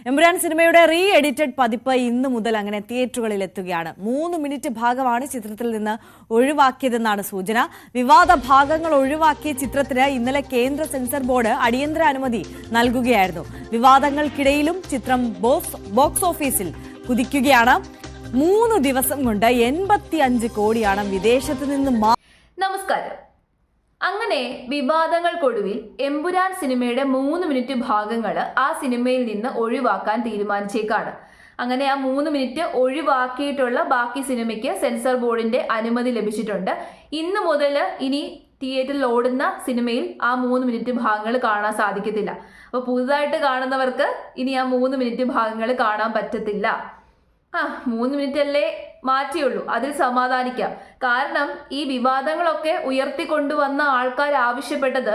എമ്പുരാൻ സിനിമയുടെ re edited പതിപ്പ് ഇന്ന് മുതൽ അങ്ങനെ തിയേറ്ററുകളിൽ എത്തുകയാണ്. 3 മിനിറ്റ് ഭാഗമാണ് ചിത്രത്തിൽ നിന്ന് ഒഴിവാക്കിയതെന്നാണ് സൂചന. വിവാദ ഭാഗങ്ങൾ ഒഴിവാക്കിയ ചിത്രത്തിന് ഇന്നലെ കേന്ദ്ര സെൻസർ ബോർഡ് അടിയന്തര അനുമതി നൽകുകയായിരുന്നു. വിവാദങ്ങൾക്കിടയിലും ചിത്രം ബോക്സ് ഓഫീസിൽ കുതിക്കുകയാണ്. 3 ദിവസം കൊണ്ട് 85 കോടിയാണ് വിദേശത്ത് നിന്ന്. നമസ്കാരം. അങ്ങനെ വിവാദങ്ങൾക്കൊടുവിൽ എമ്പുരാൻ സിനിമയുടെ 3 മിനിറ്റ് ഭാഗങ്ങൾ ആ സിനിമയിൽ നിന്ന് ഒഴിവാക്കാൻ തീരുമാനിച്ചേക്കാണ്. അങ്ങനെ ആ 3 മിനിറ്റ് ഒഴിവാക്കിയിട്ടുള്ള ബാക്കി സിനിമയ്ക്ക് സെൻസർ ബോർഡിന്റെ അനുമതി ലഭിച്ചിട്ടുണ്ട്. ഇന്ന് മുതൽ ഇനി തിയേറ്ററിൽ ഓടുന്ന സിനിമയിൽ ആ 3 മിനിറ്റ് ഭാഗങ്ങൾ കാണാൻ സാധിക്കത്തില്ല. അപ്പോൾ പുതുതായിട്ട് കാണുന്നവർക്ക് ഇനി ആ 3 മിനിറ്റ് ഭാഗങ്ങൾ കാണാൻ പറ്റത്തില്ല. 3 മിനിറ്റ് അല്ലേ മാറ്റിയുള്ളൂ, അതിൽ സമാധാനിക്കാം. കാരണം ഈ വിവാദങ്ങളൊക്കെ ഉയർത്തിക്കൊണ്ടുവന്ന ആൾക്കാർ ആവശ്യപ്പെട്ടത്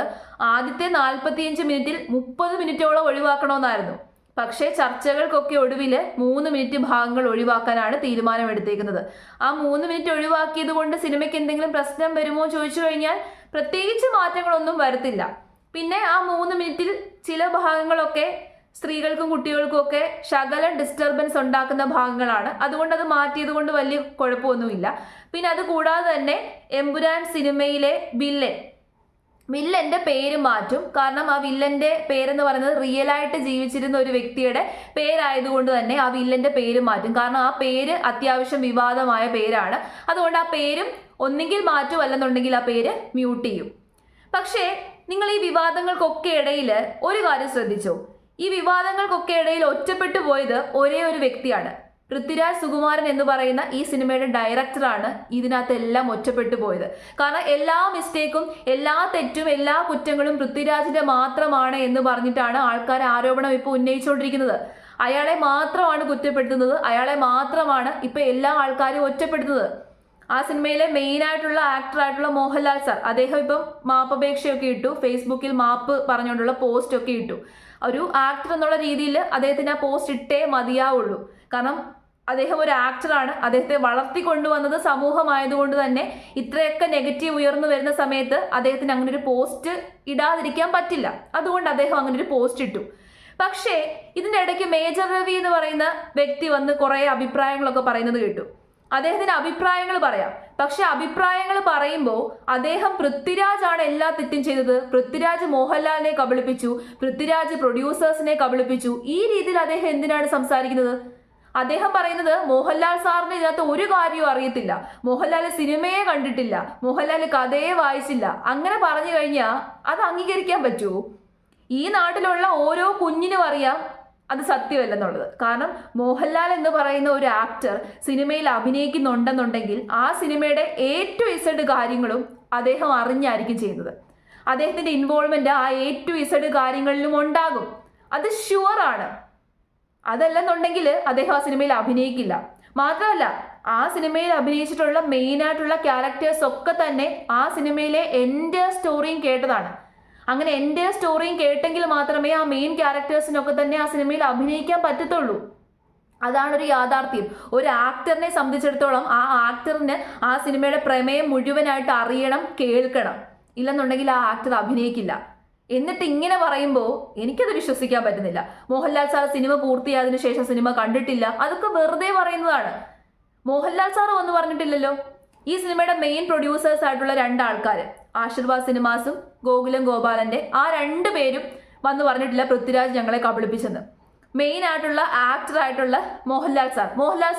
ആദ്യത്തെ 45 മിനിറ്റിൽ 30 മിനിറ്റോളം ഒഴിവാക്കണമെന്നായിരുന്നു. പക്ഷേ ചർച്ചകൾക്കൊക്കെ ഒടുവിൽ 3 മിനിറ്റ് ഭാഗങ്ങൾ ഒഴിവാക്കാനാണ് തീരുമാനമെടുത്തേക്കുന്നത്. ആ 3 മിനിറ്റ് ഒഴിവാക്കിയത് കൊണ്ട് സിനിമയ്ക്ക് എന്തെങ്കിലും പ്രശ്നം വരുമോ ചോദിച്ചു കഴിഞ്ഞാൽ പ്രത്യേകിച്ച് മാറ്റങ്ങളൊന്നും വരത്തില്ല. പിന്നെ ആ 3 മിനിറ്റിൽ ചില ഭാഗങ്ങളൊക്കെ സ്ത്രീകൾക്കും കുട്ടികൾക്കും ഒക്കെ ശകലം ഡിസ്റ്റർബൻസ് ഉണ്ടാക്കുന്ന ഭാഗങ്ങളാണ്. അതുകൊണ്ട് അത് മാറ്റിയത് കൊണ്ട് വലിയ കുഴപ്പമൊന്നുമില്ല. പിന്നെ അത് കൂടാതെ തന്നെ എമ്പുരാൻ സിനിമയിലെ വില്ലന്റെ പേര് മാറ്റും. കാരണം ആ വില്ലന്റെ പേരെന്ന് പറയുന്നത് റിയലായിട്ട് ജീവിച്ചിരുന്ന ഒരു വ്യക്തിയുടെ പേരായതുകൊണ്ട് തന്നെ ആ വില്ലന്റെ പേര് മാറ്റും. കാരണം ആ പേര് അത്യാവശ്യം വിവാദമായ പേരാണ്. അതുകൊണ്ട് ആ പേരും ഒന്നെങ്കിൽ മാറ്റും, അല്ലെന്നുണ്ടെങ്കിൽ ആ പേര് മ്യൂട്ട് ചെയ്യും. പക്ഷേ നിങ്ങൾ ഈ വിവാദങ്ങൾക്കൊക്കെ ഇടയിൽ ഒരു കാര്യം ശ്രദ്ധിച്ചോ? ഈ വിവാദങ്ങൾക്കൊക്കെ ഇടയിൽ ഒറ്റപ്പെട്ടു പോയത് ഒരേ ഒരു വ്യക്തിയാണ്. പൃഥ്വിരാജ് സുകുമാരൻ എന്ന് പറയുന്ന ഈ സിനിമയുടെ ഡയറക്ടറാണ് ഇതിനകത്തെല്ലാം ഒറ്റപ്പെട്ടു പോയത്. കാരണം എല്ലാ മിസ്റ്റേക്കും, എല്ലാ തെറ്റും, എല്ലാ കുറ്റങ്ങളും പൃഥ്വിരാജിന്റെ മാത്രമാണ് എന്ന് പറഞ്ഞിട്ടാണ് ആൾക്കാർ ആരോപണം ഇപ്പോൾ ഉന്നയിച്ചുകൊണ്ടിരിക്കുന്നത്. അയാളെ മാത്രമാണ് കുറ്റപ്പെടുത്തുന്നത്, അയാളെ മാത്രമാണ് ഇപ്പൊ എല്ലാ ആൾക്കാരും ഒറ്റപ്പെടുത്തുന്നത്. ആ സിനിമയിലെ മെയിൻ ആയിട്ടുള്ള ആക്ടറായിട്ടുള്ള മോഹൻലാൽ സാർ, അദ്ദേഹം ഇപ്പം മാപ്പപേക്ഷയൊക്കെ ഇട്ടു, ഫേസ്ബുക്കിൽ മാപ്പ് പറഞ്ഞുകൊണ്ടുള്ള പോസ്റ്റ് ഒക്കെ ഇട്ടു. ഒരു ആക്ടർ എന്നുള്ള രീതിയിൽ അദ്ദേഹത്തിന് ആ പോസ്റ്റ് ഇട്ടേ മതിയാവുള്ളൂ. കാരണം അദ്ദേഹം ഒരു ആക്ടറാണ്. അദ്ദേഹത്തെ വളർത്തിക്കൊണ്ടുവന്നത് സമൂഹമായതുകൊണ്ട് തന്നെ ഇത്രയൊക്കെ നെഗറ്റീവ് ഉയർന്നു വരുന്ന സമയത്ത് അദ്ദേഹത്തിന് അങ്ങനെ ഒരു പോസ്റ്റ് ഇടാതിരിക്കാൻ പറ്റില്ല. അതുകൊണ്ട് അദ്ദേഹം അങ്ങനെ ഒരു പോസ്റ്റ് ഇട്ടു. പക്ഷേ ഇതിൻ്റെ ഇടയ്ക്ക് മേജർ രവി എന്ന് പറയുന്ന വ്യക്തി വന്ന് കുറേ അഭിപ്രായങ്ങളൊക്കെ പറയുന്നത് കേട്ടു. അദ്ദേഹത്തിന് അഭിപ്രായങ്ങൾ പറയാം. പക്ഷെ അഭിപ്രായങ്ങൾ പറയുമ്പോൾ അദ്ദേഹം പൃഥ്വിരാജാണ് എല്ലാ തെറ്റും ചെയ്തത്, പൃഥ്വിരാജ് മോഹൻലാലിനെ കബളിപ്പിച്ചു, പൃഥ്വിരാജ് പ്രൊഡ്യൂസേഴ്സിനെ കബളിപ്പിച്ചു, ഈ രീതിയിൽ അദ്ദേഹം എന്തിനാണ് സംസാരിക്കുന്നത്? അദ്ദേഹം പറയുന്നത് മോഹൻലാൽ സാറിന് ഇതിനകത്ത് ഒരു കാര്യവും അറിയത്തില്ല, മോഹൻലാൽ സിനിമയെ കണ്ടിട്ടില്ല, മോഹൻലാൽ കഥയെ വായിച്ചില്ല. അങ്ങനെ പറഞ്ഞു കഴിഞ്ഞാൽ അത് അംഗീകരിക്കാൻ പറ്റുമോ? ഈ നാട്ടിലുള്ള ഓരോ കുഞ്ഞിനും അറിയാം അത് സത്യമല്ലെന്നുള്ളത്. കാരണം മോഹൻലാൽ എന്ന് പറയുന്ന ഒരു ആക്ടർ സിനിമയിൽ അഭിനയിക്കുന്നുണ്ടെന്നുണ്ടെങ്കിൽ ആ സിനിമയുടെ A to Z കാര്യങ്ങളും അദ്ദേഹം അറിഞ്ഞായിരിക്കും ചെയ്യുന്നത്. അദ്ദേഹത്തിന്റെ ഇൻവോൾവ്മെന്റ് ആ A to Z കാര്യങ്ങളിലും ഉണ്ടാകും, അത് ഷുവറാണ്. അതല്ലെന്നുണ്ടെങ്കിൽ അദ്ദേഹം ആ സിനിമയിൽ അഭിനയിക്കില്ല. മാത്രമല്ല ആ സിനിമയിൽ അഭിനയിച്ചിട്ടുള്ള മെയിൻ ആയിട്ടുള്ള ക്യാരക്ടേഴ്സ് ഒക്കെ തന്നെ ആ സിനിമയിലെ എൻ്റെ സ്റ്റോറിയും കേട്ടതാണ്. അങ്ങനെ എൻ്റെ സ്റ്റോറിയും കേട്ടെങ്കിൽ മാത്രമേ ആ മെയിൻ ക്യാരക്ടേഴ്സിനൊക്കെ തന്നെ ആ സിനിമയിൽ അഭിനയിക്കാൻ പറ്റത്തുള്ളൂ. അതാണ് ഒരു യാഥാർത്ഥ്യം. ഒരു ആക്ടറിനെ സംബന്ധിച്ചിടത്തോളം ആ ആക്ടറിന് ആ സിനിമയുടെ പ്രമേയം മുഴുവനായിട്ട് അറിയണം, കേൾക്കണം. ഇല്ലെന്നുണ്ടെങ്കിൽ ആ ആക്ടർ അഭിനയിക്കില്ല. എന്നിട്ട് ഇങ്ങനെ പറയുമ്പോൾ എനിക്കത് വിശ്വസിക്കാൻ പറ്റുന്നില്ല. മോഹൻലാൽ സാർ സിനിമ പൂർത്തിയായതിനു ശേഷം സിനിമ കണ്ടിട്ടില്ല, അതൊക്കെ വെറുതെ പറയുന്നതാണ്. മോഹൻലാൽ സാർ ഒന്നും പറഞ്ഞിട്ടില്ലല്ലോ. ഈ സിനിമയുടെ മെയിൻ പ്രൊഡ്യൂസേഴ്സ് ആയിട്ടുള്ള 2 ആൾക്കാർ, ആശീർവാദ് സിനിമാസും ഗോകുലം ഗോപാലന്റെ, ആ 2 പേരും വന്ന് പറഞ്ഞിട്ടില്ല പൃഥ്വിരാജ് ഞങ്ങളെ കബളിപ്പിച്ചെന്ന്. മെയിൻ ആയിട്ടുള്ള ആക്ടർ ആയിട്ടുള്ള മോഹൻലാൽ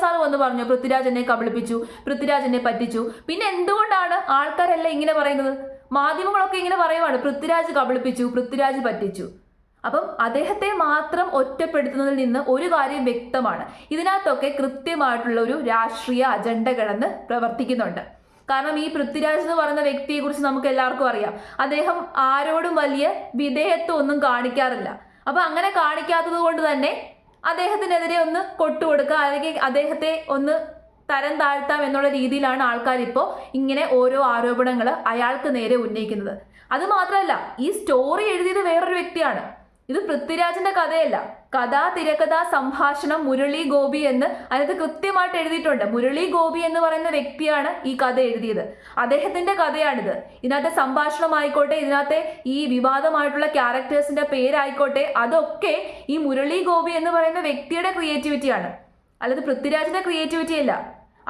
സാർ വന്ന് പറഞ്ഞു പൃഥ്വിരാജ് എന്നെ കബളിപ്പിച്ചു, പൃഥ്വിരാജ് എന്നെ പറ്റിച്ചു. പിന്നെ എന്തുകൊണ്ടാണ് ആൾക്കാരെല്ലാം ഇങ്ങനെ പറയുന്നത്? മാധ്യമങ്ങളൊക്കെ ഇങ്ങനെ പറയുവാണ് പൃഥ്വിരാജ് കബളിപ്പിച്ചു, പൃഥ്വിരാജ് പറ്റിച്ചു. അപ്പം അദ്ദേഹത്തെ മാത്രം ഒറ്റപ്പെടുത്തുന്നതിൽ നിന്ന് ഒരു കാര്യം വ്യക്തമാണ്, ഇതിനകത്തൊക്കെ കൃത്യമായിട്ടുള്ള ഒരു രാഷ്ട്രീയ അജണ്ട കിടന്ന് പ്രവർത്തിക്കുന്നുണ്ട്. കാരണം ഈ പൃഥ്വിരാജ് എന്ന് പറയുന്ന വ്യക്തിയെ കുറിച്ച് നമുക്ക് എല്ലാവർക്കും അറിയാം. അദ്ദേഹം ആരോടും വലിയ വിധേയത്വം ഒന്നും കാണിക്കാറില്ല. അപ്പൊ അങ്ങനെ കാണിക്കാത്തത് കൊണ്ട് തന്നെ അദ്ദേഹത്തിനെതിരെ ഒന്ന് കൊട്ടുകൊടുക്കുക, അല്ലെങ്കിൽ അദ്ദേഹത്തെ ഒന്ന് തരം താഴ്ത്താം എന്നുള്ള രീതിയിലാണ് ആൾക്കാർ ഇപ്പോൾ ഇങ്ങനെ ഓരോ ആരോപണങ്ങൾ അയാൾക്ക് നേരെ ഉന്നയിക്കുന്നത്. അത് മാത്രമല്ല ഈ സ്റ്റോറി എഴുതിയത് വേറൊരു വ്യക്തിയാണ്. ഇത് പൃഥ്വിരാജിന്റെ കഥയല്ല. കഥ, തിരക്കഥ, സംഭാഷണം മുരളി ഗോപി എന്ന് അതിനകത്ത് കൃത്യമായിട്ട് എഴുതിയിട്ടുണ്ട്. മുരളി ഗോപി എന്ന് പറയുന്ന വ്യക്തിയാണ് ഈ കഥ എഴുതിയത്. അദ്ദേഹത്തിന്റെ കഥയാണിത്. ഇതിനകത്തെ സംഭാഷണമായിക്കോട്ടെ, ഇതിനകത്തെ ഈ വിവാദമായിട്ടുള്ള ക്യാരക്ടേഴ്സിന്റെ പേരായിക്കോട്ടെ, അതൊക്കെ ഈ മുരളി ഗോപി എന്ന് പറയുന്ന വ്യക്തിയുടെ ക്രിയേറ്റിവിറ്റിയാണ്, അല്ലാതെ പൃഥ്വിരാജിന്റെ ക്രിയേറ്റിവിറ്റി അല്ല.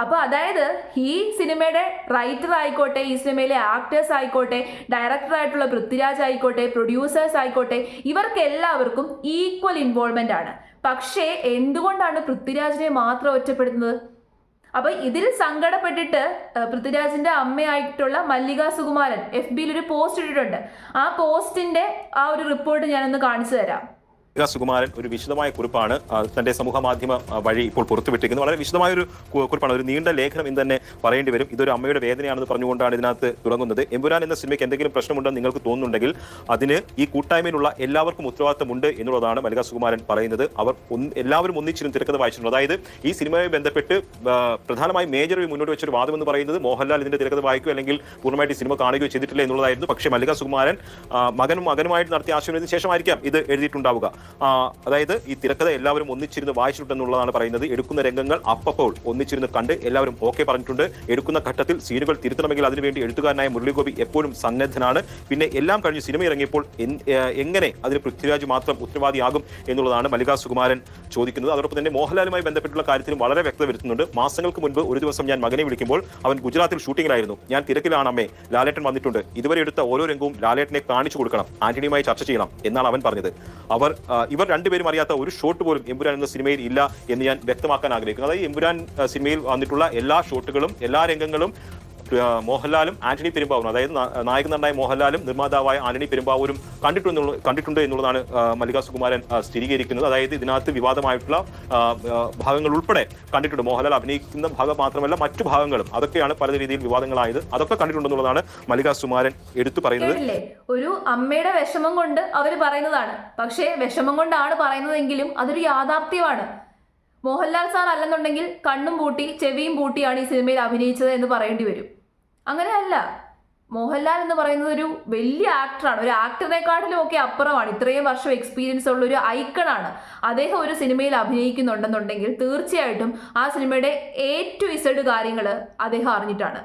അപ്പോൾ അതായത് ഈ സിനിമയുടെ റൈറ്റർ ആയിക്കോട്ടെ, ഈ സിനിമയിലെ ആക്ടേഴ്സ് ആയിക്കോട്ടെ, ഡയറക്ടർ ആയിട്ടുള്ള പൃഥ്വിരാജ് ആയിക്കോട്ടെ, പ്രൊഡ്യൂസേഴ്സ് ആയിക്കോട്ടെ, ഇവർക്ക് എല്ലാവർക്കും ഈക്വൽ ഇൻവോൾവ്മെന്റ് ആണ്. പക്ഷേ എന്തുകൊണ്ടാണ് പൃഥ്വിരാജിനെ മാത്രം ഒറ്റപ്പെടുത്തുന്നത്? അപ്പൊ ഇതിൽ സങ്കടപ്പെട്ടിട്ട് പൃഥ്വിരാജിന്റെ അമ്മയായിട്ടുള്ള മല്ലിക സുകുമാരൻ FBയിൽ ഒരു പോസ്റ്റ് ഇട്ടിട്ടുണ്ട്. ആ പോസ്റ്റിന്റെ ആ ഒരു റിപ്പോർട്ട് ഞാനൊന്ന് കാണിച്ചു തരാം. സുകുമാരൻ ഒരു വിശദമായ കുറിപ്പാണ് തന്റെ സമൂഹ മാധ്യമ വഴി ഇപ്പോൾ പുറത്തുവിട്ടിരിക്കുന്നത്. വളരെ വിശദമായ ഒരു കുറിപ്പാണ്, ഒരു നീണ്ട ലേഖനം ഇന്ന് തന്നെ പറയേണ്ടി വരും. ഇതൊരു അമ്മയുടെ വേദനയാണെന്ന് പറഞ്ഞുകൊണ്ടാണ് ഇതിനകത്ത് തുടങ്ങുന്നത്. എമ്പുരാൻ എന്ന സിനിമയ്ക്ക് എന്തെങ്കിലും പ്രശ്നമുണ്ടെന്ന് നിങ്ങൾക്ക് തോന്നുന്നുണ്ടെങ്കിൽ അതിന് ഈ കൂട്ടായ്മയിലുള്ള എല്ലാവർക്കും ഉത്തരവാദിത്തമുണ്ട് എന്നുള്ളതാണ് മല്ലിക സുകുമാരൻ പറയുന്നത്. അവർ എല്ലാവരും ഒന്നിച്ചിരുന്ന് തിരക്കഥ വായിച്ചിട്ടുണ്ട്. അതായത് ഈ സിനിമയുമായി ബന്ധപ്പെട്ട് പ്രധാനമായും മേജർ മുന്നോട്ട് വെച്ചൊരു വാദം എന്ന് പറയുന്നത് മോഹൻലാൽ ഇതിന്റെ തിരക്കഥ വായിക്കുകയോ അല്ലെങ്കിൽ പൂർണ്ണമായിട്ട് സിനിമ കാണുകയോ ചെയ്തിട്ടില്ല എന്നുള്ളതായിരുന്നു. പക്ഷേ മല്ലിക സുകുമാരൻ മകനുമായിട്ട് നടത്തിയ ആശയവിനിമയത്തിന് ശേഷമായിരിക്കാം ഇത് എഴുതിയിട്ടുണ്ടാവുക. അതായത് ഈ തിരക്കഥ എല്ലാവരും ഒന്നിച്ചിരുന്ന് വായിച്ചിട്ടുണ്ടെന്നുള്ളതാണ് പറയുന്നത്. എടുക്കുന്ന രംഗങ്ങൾ അപ്പോൾ ഒന്നിച്ചിരുന്ന് കണ്ട് എല്ലാവരും ഓക്കെ പറഞ്ഞിട്ടുണ്ട്. എടുക്കുന്ന ഘട്ടത്തിൽ സീനുകൾ തിരുത്തണമെങ്കിൽ അതിനുവേണ്ടി എഴുത്തുകാരനായ മുരളി ഗോപി എപ്പോഴും സന്നദ്ധനാണ്. പിന്നെ എല്ലാം കഴിഞ്ഞ് സിനിമ ഇറങ്ങിയപ്പോൾ എങ്ങനെ അതിന് പൃഥ്വിരാജ് മാത്രം ഉത്തരവാദിയാകും എന്നുള്ളതാണ് മല്ലിക സുകുമാരൻ ചോദിക്കുന്നത്. അതോടൊപ്പം തന്നെ മോഹൻലാലുമായി ബന്ധപ്പെട്ടുള്ള കാര്യത്തിലും വളരെ വ്യക്തത വരുത്തുന്നുണ്ട്. മാസങ്ങൾക്ക് മുൻപ് ഒരു ദിവസം ഞാൻ മകനെ വിളിക്കുമ്പോൾ അവൻ ഗുജറാത്തിൽ ഷൂട്ടിങ്ങിലായിരുന്നു. ഞാൻ തിരക്കിലാണ് അമ്മേ, ലാലേട്ടൻ വന്നിട്ടുണ്ട്, ഇതുവരെ എടുത്ത ഓരോ രംഗവും ലാലേട്ടനെ കാണിച്ചു കൊടുക്കണം, ആന്റണിയുമായി ചർച്ച ചെയ്യണം എന്നാണ് അവൻ പറഞ്ഞത്. ഇവർ രണ്ടുപേരും അറിയാത്ത ഒരു ഷോട്ട് പോലും എമ്പുരാൻ എന്ന സിനിമയിൽ ഇല്ല എന്ന് ഞാൻ വ്യക്തമാക്കാൻ ആഗ്രഹിക്കുന്നു. അതായത് എമ്പുരാൻ സിനിമയിൽ വന്നിട്ടുള്ള എല്ലാ ഷോട്ടുകളും എല്ലാ രംഗങ്ങളും മോഹൻലാലും ആന്റണി പെരുമ്പാവൂരും, അതായത് നായക നടനായ മോഹൻലാലും നിർമ്മാതാവായ ആന്റണി പെരുമ്പാവൂരും കണ്ടിട്ടുണ്ട് എന്നുള്ളതാണ് മല്ലിക സുകുമാരൻ സ്ഥിരീകരിക്കുന്നത്. അതായത് ഇതിനകത്ത് വിവാദമായിട്ടുള്ള ഭാഗങ്ങൾ ഉൾപ്പെടെ കണ്ടിട്ടുണ്ട്. മോഹൻലാൽ അഭിനയിക്കുന്ന ഭാഗം മാത്രമല്ല മറ്റു ഭാഗങ്ങളും, അതൊക്കെയാണ് പല രീതിയിൽ വിവാദങ്ങളായത്, അതൊക്കെ കണ്ടിട്ടുണ്ടെന്നുള്ളതാണ് മല്ലിക സുകുമാരൻ എടുത്തു പറയുന്നത്. ഒരു അമ്മയുടെ വിഷമം കൊണ്ട് അവർ പറയുന്നതാണ്. പക്ഷേ വിഷമം കൊണ്ടാണ് പറയുന്നതെങ്കിലും അതൊരു യാഥാർത്ഥ്യമാണ്. മോഹൻലാൽ സാർ അല്ലെന്നുണ്ടെങ്കിൽ കണ്ണും പൂട്ടി ചെവിയും പൂട്ടിയാണ് ഈ സിനിമയിൽ അഭിനയിച്ചത് എന്ന് പറയേണ്ടി വരും. അങ്ങനെയല്ല. മോഹൻലാൽ എന്ന് പറയുന്നത് ഒരു വലിയ ആക്ടറാണ്. ഒരു ആക്ടറിനെക്കാട്ടിലും ഒക്കെ അപ്പുറമാണ്. ഇത്രയും വർഷം എക്സ്പീരിയൻസ് ഉള്ള ഒരു ഐക്കണാണ്. അദ്ദേഹം ഒരു സിനിമയിൽ അഭിനയിക്കുന്നുണ്ടെന്നുണ്ടെങ്കിൽ തീർച്ചയായിട്ടും ആ സിനിമയുടെ A to Z കാര്യങ്ങൾ അദ്ദേഹം അറിഞ്ഞിട്ടാണ്.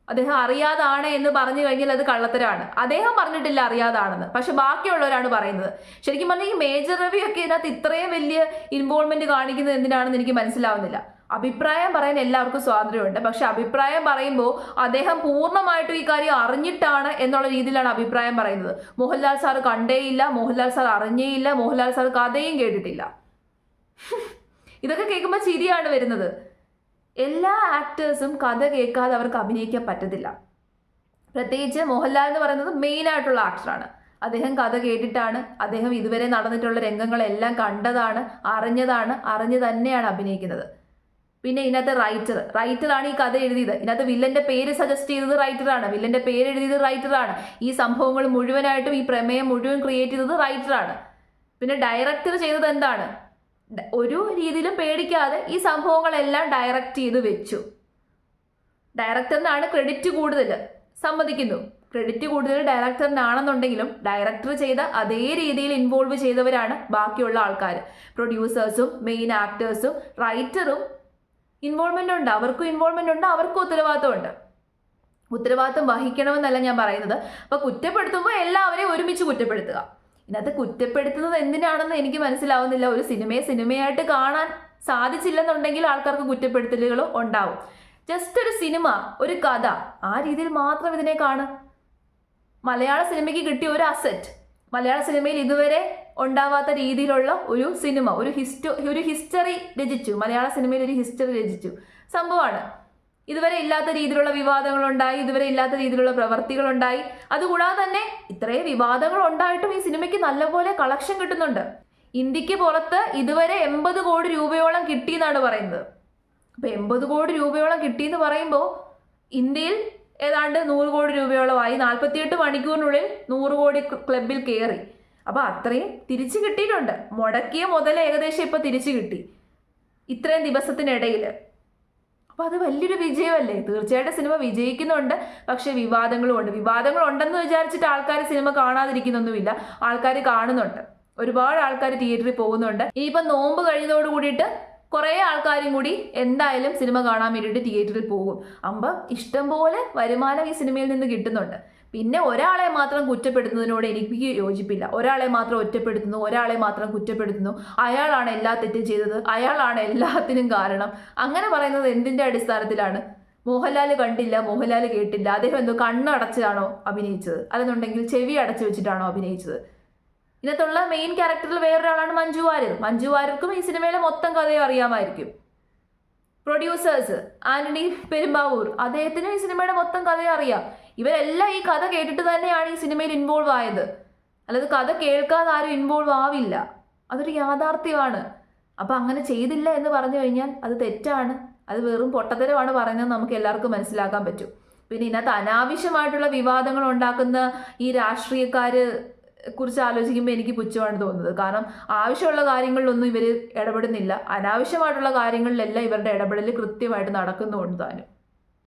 അദ്ദേഹം അറിയാതാണ് എന്ന് പറഞ്ഞു കഴിഞ്ഞാൽ അത് കള്ളത്തരാണ്. അദ്ദേഹം പറഞ്ഞിട്ടില്ല അറിയാതാണെന്ന്, പക്ഷെ ബാക്കിയുള്ളവരാണ് പറയുന്നത്. ശരിക്കും പറഞ്ഞാൽ ഈ മേജർ രവി ഒക്കെ ഇതിനകത്ത് ഇത്രയും വലിയ ഇൻവോൾവ്മെന്റ് കാണിക്കുന്നത് എന്തിനാണെന്ന് എനിക്ക് മനസ്സിലാവുന്നില്ല. അഭിപ്രായം പറയാൻ എല്ലാവർക്കും സ്വാതന്ത്ര്യമുണ്ട്. പക്ഷെ അഭിപ്രായം പറയുമ്പോൾ അദ്ദേഹം പൂർണ്ണമായിട്ടും ഈ കാര്യം അറിഞ്ഞിട്ടാണ് എന്നുള്ള രീതിയിലാണ് അഭിപ്രായം പറയുന്നത്. മോഹൻലാൽ സാർ കണ്ടേയില്ല, മോഹൻലാൽ സാർ അറിഞ്ഞേയില്ല, മോഹൻലാൽ സാർ കഥയും കേട്ടിട്ടില്ല. ഇതൊക്കെ കേൾക്കുമ്പോൾ ചിരിയാണ് വരുന്നത്. എല്ലാ ആക്ടേഴ്സും കഥ കേൾക്കാതെ അവർക്ക് അഭിനയിക്കാൻ പറ്റത്തില്ല. പ്രത്യേകിച്ച് മോഹൻലാൽ എന്ന് പറയുന്നത് മെയിൻ ആയിട്ടുള്ള ആക്ടറാണ്. അദ്ദേഹം കഥ കേട്ടിട്ടാണ്, അദ്ദേഹം ഇതുവരെ നടന്നിട്ടുള്ള രംഗങ്ങളെല്ലാം കണ്ടതാണ്, അറിഞ്ഞു തന്നെയാണ് അഭിനയിക്കുന്നത്. പിന്നെ ഇതിനകത്ത് റൈറ്ററാണ് ഈ കഥ എഴുതിയത്. ഇതിനകത്ത് വില്ലന്റെ പേര് സജസ്റ്റ് ചെയ്തത് റൈറ്ററാണ്, വില്ലന്റെ പേര് എഴുതിയത് റൈറ്ററാണ്, ഈ സംഭവങ്ങൾ മുഴുവനായിട്ടും ഈ പ്രമേയം മുഴുവൻ ക്രിയേറ്റ് ചെയ്തത് റൈറ്ററാണ്. പിന്നെ ഡയറക്ടർ ചെയ്തത് എന്താണ്? ഒരു രീതിയിലും പേടിക്കാതെ ഈ സംഭവങ്ങളെല്ലാം ഡയറക്റ്റ് ചെയ്ത് വെച്ചു. ഡയറക്ടറിനാണ് ക്രെഡിറ്റ് കൂടുതൽ, സമ്മതിക്കുന്നു. ക്രെഡിറ്റ് കൂടുതൽ ഡയറക്ടറിനാണെന്നുണ്ടെങ്കിലും ഡയറക്ടർ ചെയ്ത അതേ രീതിയിൽ ഇൻവോൾവ് ചെയ്തവരാണ് ബാക്കിയുള്ള ആൾക്കാർ. പ്രൊഡ്യൂസേഴ്സും മെയിൻ ആക്ടേഴ്സും റൈറ്ററും ഇൻവോൾവ്മെന്റ് ഉണ്ട്, അവർക്കും ഇൻവോൾവ്മെന്റ് ഉണ്ട്, അവർക്കും ഉത്തരവാദിത്തമുണ്ട്. ഉത്തരവാദിത്തം വഹിക്കണമെന്നല്ല ഞാൻ പറയുന്നത്. അപ്പോൾ കുറ്റപ്പെടുത്തുമ്പോൾ എല്ലാവരെയും ഒരുമിച്ച് കുറ്റപ്പെടുത്തുക. ഇതിനകത്ത് കുറ്റപ്പെടുത്തുന്നത് എന്തിനാണെന്ന് എനിക്ക് മനസ്സിലാവുന്നില്ല. ഒരു സിനിമയായിട്ട് കാണാൻ സാധിച്ചില്ലെന്നുണ്ടെങ്കിൽ ആൾക്കാർക്ക് കുറ്റപ്പെടുത്തലുകളും ഉണ്ടാവും. ജസ്റ്റ് ഒരു സിനിമ, ഒരു കഥ, ആ രീതിയിൽ മാത്രം ഇതിനെ കാണും. മലയാള സിനിമയ്ക്ക് കിട്ടിയ ഒരു അസറ്റ്, മലയാള സിനിമയിൽ ഇതുവരെ ഉണ്ടാവാത്ത രീതിയിലുള്ള ഒരു സിനിമ, ഒരു ഹിസ്റ്ററി രചിച്ചു. മലയാള സിനിമയിൽ ഒരു ഹിസ്റ്ററി രചിച്ചു സംഭവമാണ്. ഇതുവരെ ഇല്ലാത്ത രീതിയിലുള്ള വിവാദങ്ങളുണ്ടായി, ഇതുവരെ ഇല്ലാത്ത രീതിയിലുള്ള പ്രവർത്തികളുണ്ടായി. അതുകൂടാതെ തന്നെ ഇത്രയും വിവാദങ്ങൾ ഉണ്ടായിട്ടും ഈ സിനിമയ്ക്ക് നല്ലപോലെ കളക്ഷൻ കിട്ടുന്നുണ്ട്. ഇന്ത്യക്ക് പുറത്ത് ഇതുവരെ 80 കോടി രൂപയോളം കിട്ടിയെന്നാണ് പറയുന്നത്. അപ്പോൾ 80 കോടി രൂപയോളം കിട്ടിയെന്ന് പറയുമ്പോൾ ഇന്ത്യയിൽ ഏതാണ്ട് 100 കോടി രൂപയോളമായി. 48 മണിക്കൂറിനുള്ളിൽ 100 കോടി ക്ലബിൽ കയറി. അപ്പോൾ അത്രയും തിരിച്ചു കിട്ടിയിട്ടുണ്ട്. മുടക്കിയ മുതൽ ഏകദേശം ഇപ്പോൾ തിരിച്ചു കിട്ടി ഇത്രയും ദിവസത്തിനിടയിൽ. അപ്പോൾ അത് വലിയൊരു വിജയമല്ലേ? തീർച്ചയായിട്ടും സിനിമ വിജയിക്കുന്നുണ്ട്, പക്ഷേ വിവാദങ്ങളും ഉണ്ട്. വിവാദങ്ങൾ ഉണ്ടെന്ന് വിചാരിച്ചിട്ട് ആൾക്കാർ സിനിമ കാണാതിരിക്കുന്നൊന്നുമില്ല, ആൾക്കാർ കാണുന്നുണ്ട്. ഒരുപാട് ആൾക്കാർ തിയേറ്ററിൽ പോകുന്നുണ്ട്. ഇനിയിപ്പം നോമ്പ് കഴിഞ്ഞതോട് കൂടിയിട്ട് കുറേ ആൾക്കാരും കൂടി എന്തായാലും സിനിമ കാണാൻ വേണ്ടിയിട്ട് തിയേറ്ററിൽ പോകും. അപ്പം ഇഷ്ടംപോലെ വരുമാനം ഈ സിനിമയിൽ നിന്ന് കിട്ടുന്നുണ്ട്. പിന്നെ ഒരാളെ മാത്രം കുറ്റപ്പെടുത്തുന്നതിനോട് എനിക്ക് യോജിപ്പില്ല. ഒരാളെ മാത്രം ഒറ്റപ്പെടുത്തുന്നു, ഒരാളെ മാത്രം കുറ്റപ്പെടുത്തുന്നു, അയാളാണ് എല്ലാ തെറ്റും ചെയ്തത്, അയാളാണ് എല്ലാത്തിനും കാരണം, അങ്ങനെ പറയുന്നത് എന്തിൻ്റെ അടിസ്ഥാനത്തിലാണ്? മോഹൻലാൽ കണ്ടില്ല, മോഹൻലാൽ കേട്ടില്ല, അദ്ദേഹം എന്തോ കണ്ണടച്ചാണോ അഭിനയിച്ചത്? അല്ലെന്നുണ്ടെങ്കിൽ ചെവി അടച്ചു വെച്ചിട്ടാണോ അഭിനയിച്ചത്? ഇതിനകത്തുള്ള മെയിൻ ക്യാരക്ടറിൽ വേറൊരാളാണ് മഞ്ജു വാര്യർ. മഞ്ജു വാര്യർക്കും ഈ സിനിമയിലെ മൊത്തം കഥയും അറിയാമായിരിക്കും. പ്രൊഡ്യൂസേഴ്സ് ആന്റണി പെരുമ്പാവൂർ, അദ്ദേഹത്തിനും ഈ സിനിമയുടെ മൊത്തം കഥയും അറിയാം. ഇവരെല്ലാം ഈ കഥ കേട്ടിട്ട് തന്നെയാണ് ഈ സിനിമയിൽ ഇൻവോൾവ് ആയത്. അല്ലാതെ കഥ കേൾക്കാതെ ആരും ഇൻവോൾവ് ആവില്ല. അതൊരു യാഥാർത്ഥ്യമാണ്. അപ്പം അങ്ങനെ ചെയ്തില്ല എന്ന് പറഞ്ഞു കഴിഞ്ഞാൽ അത് തെറ്റാണ്, അത് വെറും പൊട്ടത്തരമാണ് പറയുന്നത് നമുക്ക് എല്ലാവർക്കും മനസ്സിലാക്കാൻ പറ്റും. പിന്നെ ഇതിനകത്ത് അനാവശ്യമായിട്ടുള്ള വിവാദങ്ങൾ ഉണ്ടാക്കുന്ന ഈ രാഷ്ട്രീയക്കാർ കുറിച്ച് ആലോചിക്കുമ്പോൾ എനിക്ക് പുച്ഛമാണ് തോന്നുന്നത്. കാരണം ആവശ്യമുള്ള കാര്യങ്ങളിലൊന്നും ഇവർ ഇടപെടുന്നില്ല, അനാവശ്യമായിട്ടുള്ള കാര്യങ്ങളിലെല്ലാം ഇവരുടെ ഇടപെടൽ കൃത്യമായിട്ട് നടക്കുന്നുണ്ട് താനും.